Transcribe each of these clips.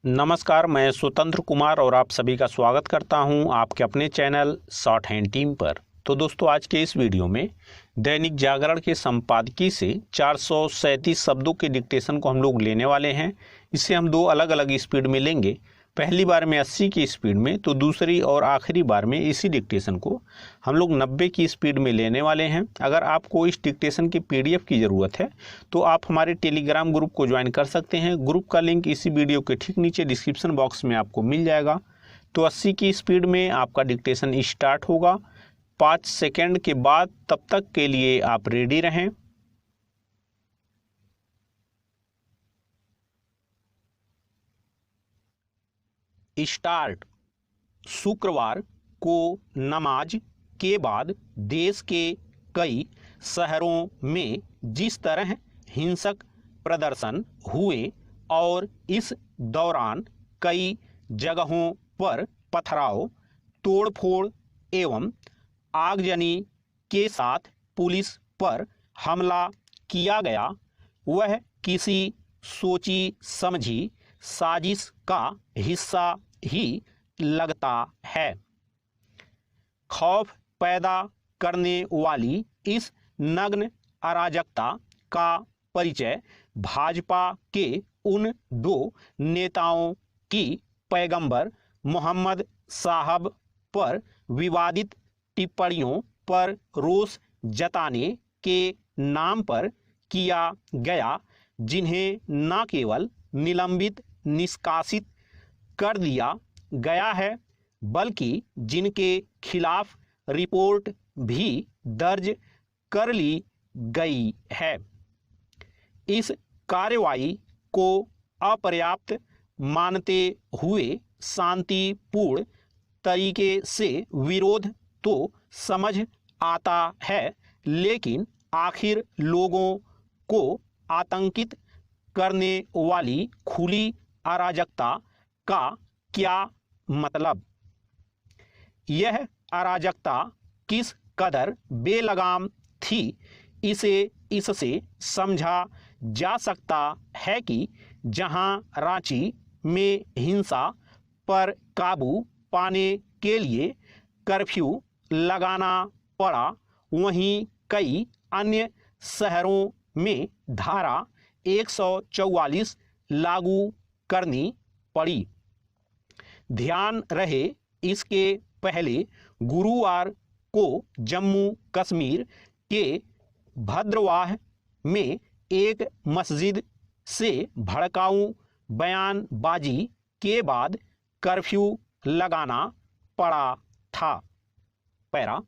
नमस्कार, मैं स्वतंत्र कुमार और आप सभी का स्वागत करता हूं आपके अपने चैनल शॉर्ट हैंड टीम पर। तो दोस्तों, आज के इस वीडियो में दैनिक जागरण के संपादकीय से 437 शब्दों के डिक्टेशन को हम लोग लेने वाले हैं। इसे हम दो अलग अलग स्पीड में लेंगे, पहली बार में 80 की स्पीड में, तो दूसरी और आखिरी बार में इसी डिक्टेशन को हम लोग 90 की स्पीड में लेने वाले हैं। अगर आपको इस डिक्टेशन की PDF की ज़रूरत है तो आप हमारे टेलीग्राम ग्रुप को ज्वाइन कर सकते हैं। ग्रुप का लिंक इसी वीडियो के ठीक नीचे डिस्क्रिप्शन बॉक्स में आपको मिल जाएगा। तो 80 की स्पीड में आपका डिक्टेशन स्टार्ट होगा 5 सेकेंड के बाद। तब तक के लिए आप रेडी रहें। स्टार्ट। शुक्रवार को नमाज के बाद देश के कई शहरों में जिस तरह हिंसक प्रदर्शन हुए और इस दौरान कई जगहों पर पथराव, तोड़फोड़ एवं आगजनी के साथ पुलिस पर हमला किया गया, वह किसी सोची समझी साजिश का हिस्सा ही लगता है। खौफ पैदा करने वाली इस नग्न अराजकता का परिचय भाजपा के उन दो नेताओं की पैगंबर मोहम्मद साहब पर विवादित टिप्पणियों पर रोष जताने के नाम पर किया गया, जिन्हें न केवल निलंबित निष्कासित कर दिया गया है बल्कि जिनके खिलाफ रिपोर्ट भी दर्ज कर ली गई है। इस कार्रवाई को अपर्याप्त मानते हुए शांतिपूर्ण तरीके से विरोध तो समझ आता है, लेकिन आखिर लोगों को आतंकित करने वाली खुली अराजकता का क्या मतलब? यह अराजकता किस कदर बेलगाम थी, इसे इससे समझा जा सकता है कि जहां रांची में हिंसा पर काबू पाने के लिए कर्फ्यू लगाना पड़ा, वहीं कई अन्य शहरों में धारा 144 लागू करनी पड़ी। ध्यान रहे, इसके पहले गुरुवार को जम्मू कश्मीर के भद्रवाह में एक मस्जिद से भड़काऊ बयानबाजी के बाद कर्फ्यू लगाना पड़ा था। पैरा।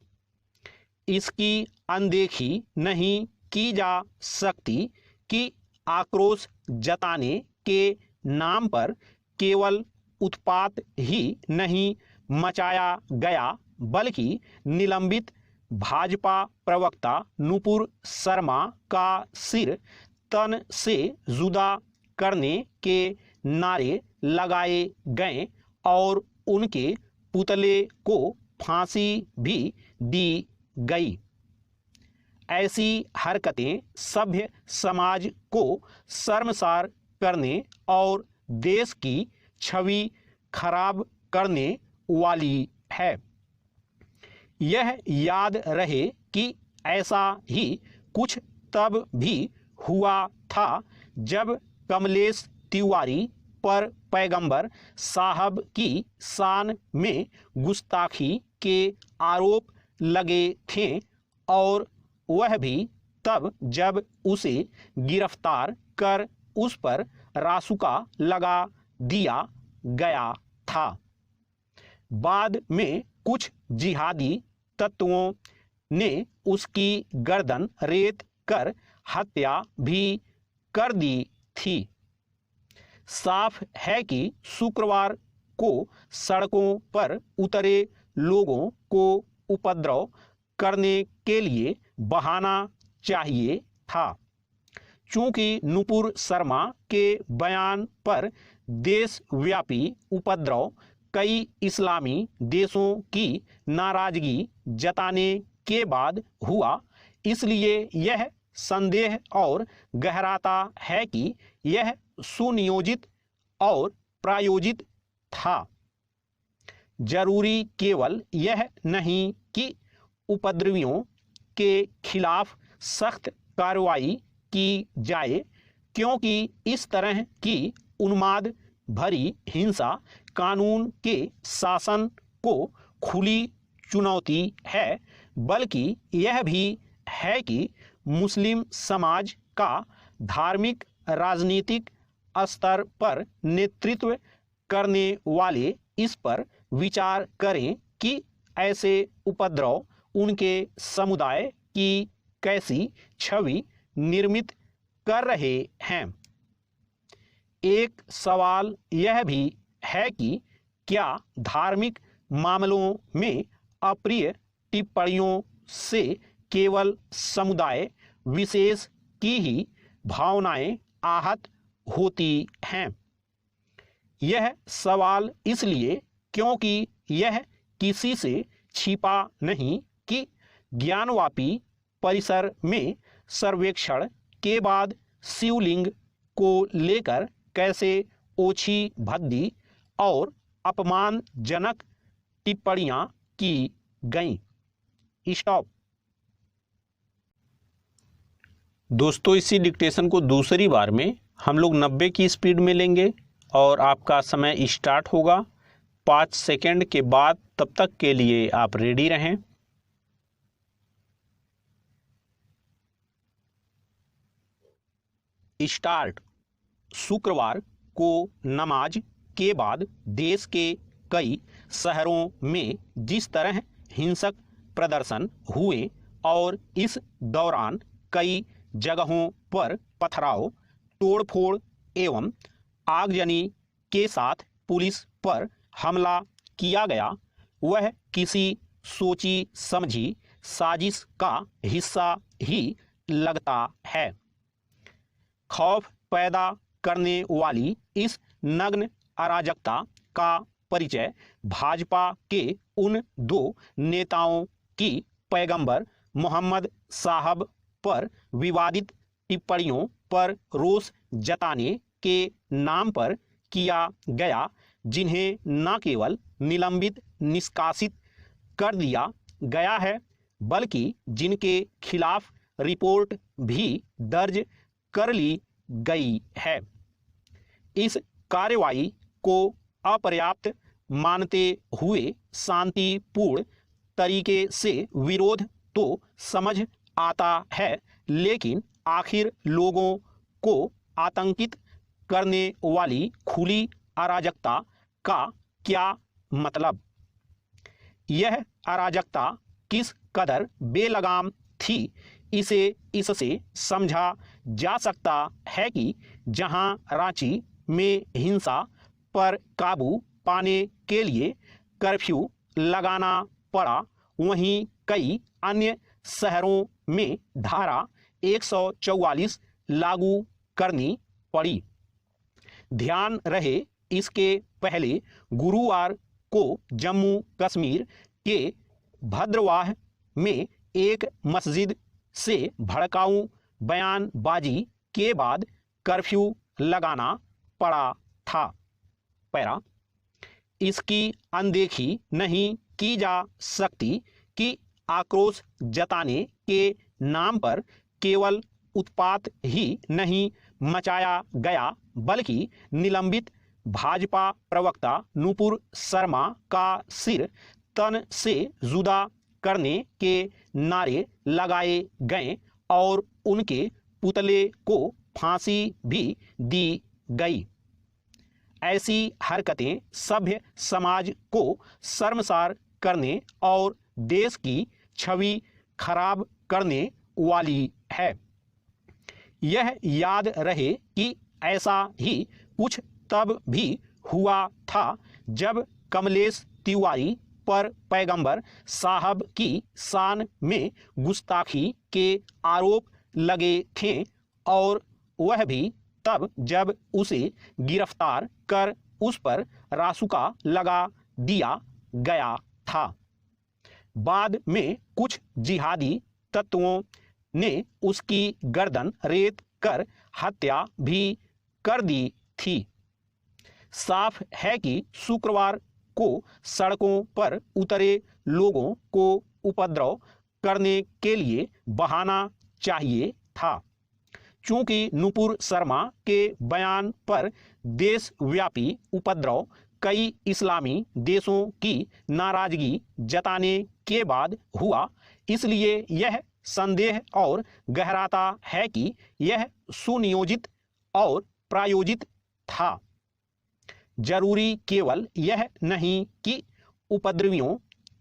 इसकी अनदेखी नहीं की जा सकती कि आक्रोश जताने के नाम पर केवल उत्पात ही नहीं मचाया गया, बल्कि निलंबित भाजपा प्रवक्ता नुपुर शर्मा का सिर तन से जुदा करने के नारे लगाए गए और उनके पुतले को फांसी भी दी गई। ऐसी हरकतें सभ्य समाज को शर्मसार करने और देश की छवि खराब करने वाली है। यह याद रहे कि ऐसा ही कुछ तब भी हुआ था जब कमलेश तिवारी पर पैगंबर साहब की शान में गुस्ताखी के आरोप लगे थे, और वह भी तब जब उसे गिरफ्तार कर उस पर रासुका लगा दिया गया था। बाद में कुछ जिहादी तत्वों ने उसकी गर्दन रेत कर हत्या भी कर दी थी। साफ है कि शुक्रवार को सड़कों पर उतरे लोगों को उपद्रव करने के लिए बहाना चाहिए था। चूंकि नुपुर शर्मा के बयान पर देशव्यापी उपद्रव कई इस्लामी देशों की नाराजगी जताने के बाद हुआ, इसलिए यह संदेह और गहराता है कि यह सुनियोजित और प्रायोजित था। जरूरी केवल यह नहीं कि उपद्रवियों के खिलाफ सख्त कार्रवाई की जाए, क्योंकि इस तरह की उन्माद भरी हिंसा कानून के शासन को खुली चुनौती है, बल्कि यह भी है कि मुस्लिम समाज का धार्मिक राजनीतिक स्तर पर नेतृत्व करने वाले इस पर विचार करें कि ऐसे उपद्रव उनके समुदाय की कैसी छवि निर्मित कर रहे हैं। एक सवाल यह भी है कि क्या धार्मिक मामलों में अप्रिय टिप्पणियों से केवल समुदाय विशेष की ही भावनाएं आहत होती हैं। यह सवाल इसलिए क्योंकि यह किसी से छिपा नहीं कि ज्ञानवापी परिसर में सर्वेक्षण के बाद शिवलिंग को लेकर कैसे ओछी भद्दी और अपमानजनक टिप्पणियां की गईं। स्टॉप। दोस्तों, इसी डिक्टेशन को दूसरी बार में हम लोग 90 की स्पीड में लेंगे और आपका समय स्टार्ट होगा 5 सेकंड के बाद। तब तक के लिए आप रेडी रहें। स्टार्ट। शुक्रवार को नमाज के बाद देश के कई शहरों में जिस तरह हिंसक प्रदर्शन हुए और इस दौरान कई जगहों पर पथराव, तोड़फोड़ एवं आगजनी के साथ पुलिस पर हमला किया गया, वह किसी सोची समझी साजिश का हिस्सा ही लगता है। खौफ पैदा करने वाली इस नग्न अराजकता का परिचय भाजपा के उन 2 नेताओं की पैगंबर मोहम्मद साहब पर विवादित टिप्पणियों पर रोष जताने के नाम पर किया गया, जिन्हें न केवल निलंबित निष्कासित कर दिया गया है, बल्कि जिनके खिलाफ रिपोर्ट भी दर्ज कर ली गई है। इस कार्रवाई को अपर्याप्त मानते हुए शांतिपूर्ण तरीके से विरोध तो समझ आता है, लेकिन आखिर लोगों को आतंकित करने वाली खुली अराजकता का क्या मतलब? यह अराजकता किस कदर बेलगाम थी, इसे इससे समझा जा सकता है कि जहां रांची में हिंसा पर काबू पाने के लिए कर्फ्यू लगाना पड़ा, वहीं कई अन्य शहरों में धारा 144 लागू करनी पड़ी। ध्यान रहे, इसके पहले गुरुवार को जम्मू कश्मीर के भद्रवाह में एक मस्जिद से भड़काऊ बयानबाजी के बाद कर्फ्यू लगाना पड़ा था। पैरा। इसकी अनदेखी नहीं की जा सकती कि आक्रोश जताने के नाम पर केवल उत्पात ही नहीं मचाया गया, बल्कि निलंबित भाजपा प्रवक्ता नुपुर शर्मा का सिर तन से जुदा करने के नारे लगाए गए और उनके पुतले को फांसी भी दी गई। ऐसी हरकतें सभ्य समाज को शर्मसार करने और देश की छवि खराब करने वाली है। यह याद रहे कि ऐसा ही कुछ तब भी हुआ था जब कमलेश तिवारी पर पैगंबर साहब की शान में गुस्ताखी के आरोप लगे थे, और वह भी तब जब उसे गिरफ्तार कर उस पर रासुका लगा दिया गया था। बाद में कुछ जिहादी तत्वों ने उसकी गर्दन रेत कर हत्या भी कर दी थी। साफ है कि शुक्रवार को सड़कों पर उतरे लोगों को उपद्रव करने के लिए बहाना चाहिए था। चूंकि नुपुर शर्मा के बयान पर देशव्यापी उपद्रव कई इस्लामी देशों की नाराजगी जताने के बाद हुआ, इसलिए यह संदेह और गहराता है कि यह सुनियोजित और प्रायोजित था। जरूरी केवल यह नहीं कि उपद्रवियों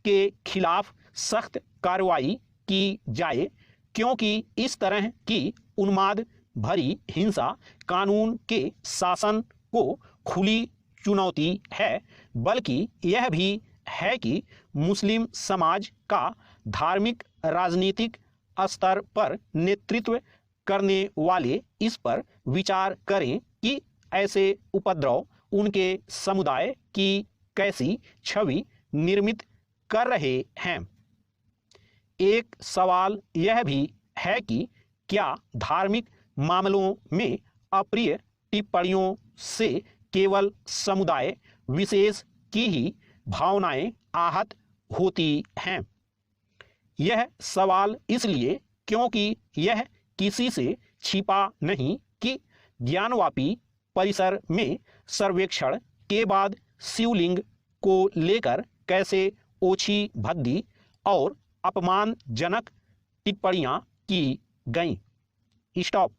के खिलाफ सख्त कार्रवाई की जाए, क्योंकि इस तरह की उन्माद भरी हिंसा कानून के शासन को खुली चुनौती है, बल्कि यह भी है कि मुस्लिम समाज का धार्मिक राजनीतिक स्तर पर नेतृत्व करने वाले इस पर विचार करें कि ऐसे उपद्रव उनके समुदाय की कैसी छवि निर्मित कर रहे हैं। एक सवाल यह भी है कि क्या धार्मिक मामलों में अप्रिय टिप्पणियों से केवल समुदाय विशेष की ही भावनाएं आहत होती हैं? यह सवाल इसलिए क्योंकि यह किसी से छिपा नहीं कि ज्ञानवापी परिसर में सर्वेक्षण के बाद शिवलिंग को लेकर कैसे ओछी भद्दी और अपमानजनक टिप्पणियां की गईं। स्टॉप।